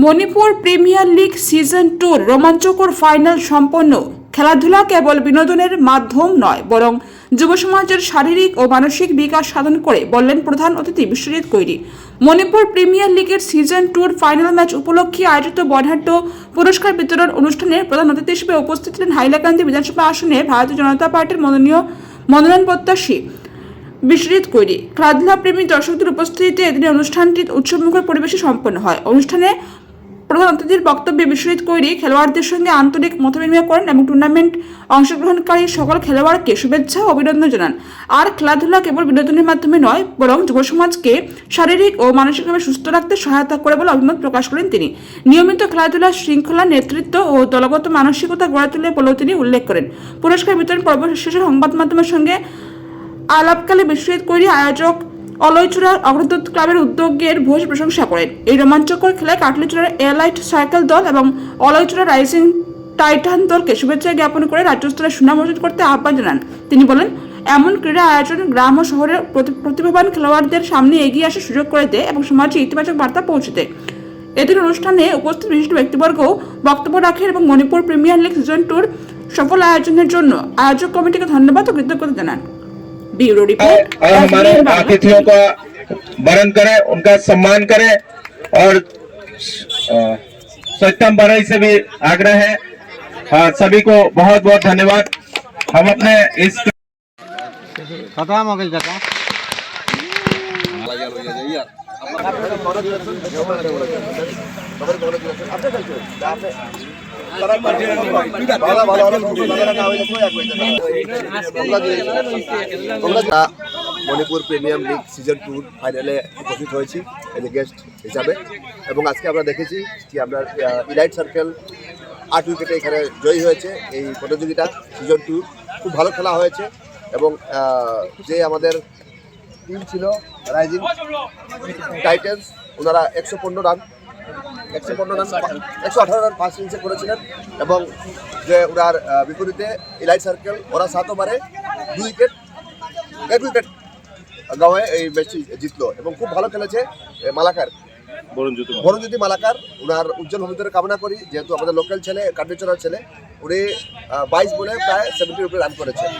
Manipur premier league season 2 রোমাঞ্চকর final সম্পন্ন। খেলাধুলা কেবল বিনোদনের মাধ্যম নয়, বরং যুব সমাজের শারীরিক ও মানসিক বিকাশ সাধন করে, বললেন প্রধান অতিথি বিশ্বজিৎ কৈরি। মণিপুর প্রিমিয়ার লিগের সিজন 2 ফাইনাল ম্যাচ উপলক্ষে আয়োজিত বর্ণাঢ্য পুরস্কার বিতরণ অনুষ্ঠানে প্রধান অতিথি হিসেবে উপস্থিত ছিলেন হাইলাকান্দি বিধানসভা আসনে ভারতীয় জনতা পার্টির মনোনয়ন প্রত্যাশী বিশ্বজিৎ কৈরি। খেলাধুলা প্রেমী দর্শকদের উপস্থিতিতে এদিনের অনুষ্ঠানটি উৎসবমুখর পরিবেশে সম্পন্ন হয়। অনুষ্ঠানে প্রধান অতিথির বক্তব্যে বিশ্বজিৎ কৈরি খেলোয়াড়দের সঙ্গে আন্তরিক মতবিনিময় করেন এবং টুর্নামেন্ট অংশগ্রহণকারী সকল খেলোয়াড়কে শুভেচ্ছা ও অভিনন্দন জানান। আর খেলাধুলা কেবল বিনোদনের মাধ্যমে নয়, বরং যুব সমাজকে শারীরিক ও মানসিকভাবে সুস্থ রাখতে সহায়তা করে বলে অভিমত প্রকাশ করেন তিনি। নিয়মিত খেলাধুলা শৃঙ্খলা, নেতৃত্ব ও দলগত মানসিকতা গড়ে তোলে বলেও তিনি উল্লেখ করেন। পুরস্কার বিতরণ পর্ব শেষে সংবাদ মাধ্যমের সঙ্গে আলাপকালে বিশ্বজিৎ কৈরি আয়োজক অলয়চূড়ার অগ্রদূত ক্লাবের উদ্যোগের ভূয়সী প্রশংসা করেন। এই রোমাঞ্চকর খেলায় কাটলিচূড়ার এলাইট সাইকেল দল এবং অলয়চূড়া রাইজিং টাইটান দলকে শুভেচ্ছা জ্ঞাপন করে রাজ্যস্তরে সুনাম অর্জন করতে আহ্বান জানান। তিনি বলেন, এমন ক্রীড়া আয়োজন গ্রাম ও শহরের প্রতিভাবান খেলোয়াড়দের সামনে এগিয়ে আসার সুযোগ করে দেয় এবং সমাজে ইতিবাচক বার্তা পৌঁছে দেয়। এদিন অনুষ্ঠানে উপস্থিত বিশিষ্ট ব্যক্তিবর্গও বক্তব্য রাখেন এবং মণিপুর প্রিমিয়ার লিগ সিজন 2 সফল আয়োজনের জন্য আয়োজক কমিটিকে ধন্যবাদ ও কৃতজ্ঞতা জানান। Bureau report. और हमारे अतिथियों का वरण करें, उनका सम्मान करें और स्वच्छतम बढ़ाई से भी आग्रह है। सभी को बहुत बहुत धन्यवाद। हम अपने इस মণিপুর প্রিমিয়াম লিগ সিজন 2 ফাইনালে উপস্থিত হয়েছি এজ এ গেস্ট হিসাবে, এবং আজকে আমরা দেখেছি যে আমরা ইলাইট সার্কেল 8 উইকেটে এখানে জয়ী হয়েছে। এই প্রতিযোগিতা সিজন 2 খুব ভালো খেলা হয়েছে এবং যে আমাদের টিম ছিল রাইজিং টাইটান্স, ওনারা 118 রান 118 রান ফার্স্ট ইনিংসে করেছিলেন এবং যে ওনার বিপরীতে ইলাইট সার্কেল ওরা 7 ওভারে 2 উইকেট 1 উইকেট গাঁয়ে এই ম্যাচটি জিতলো এবং খুব ভালো খেলেছে মালাকার বরুণজ্যোতি মালাকার। ওনার উজ্জ্বল ভবিষ্যতের কামনা করি, যেহেতু আমাদের লোকাল ছেলে, কাটলিচড়ার ছেলে। উনি 22 বলে প্রায় 70 উপরে রান করেছেন।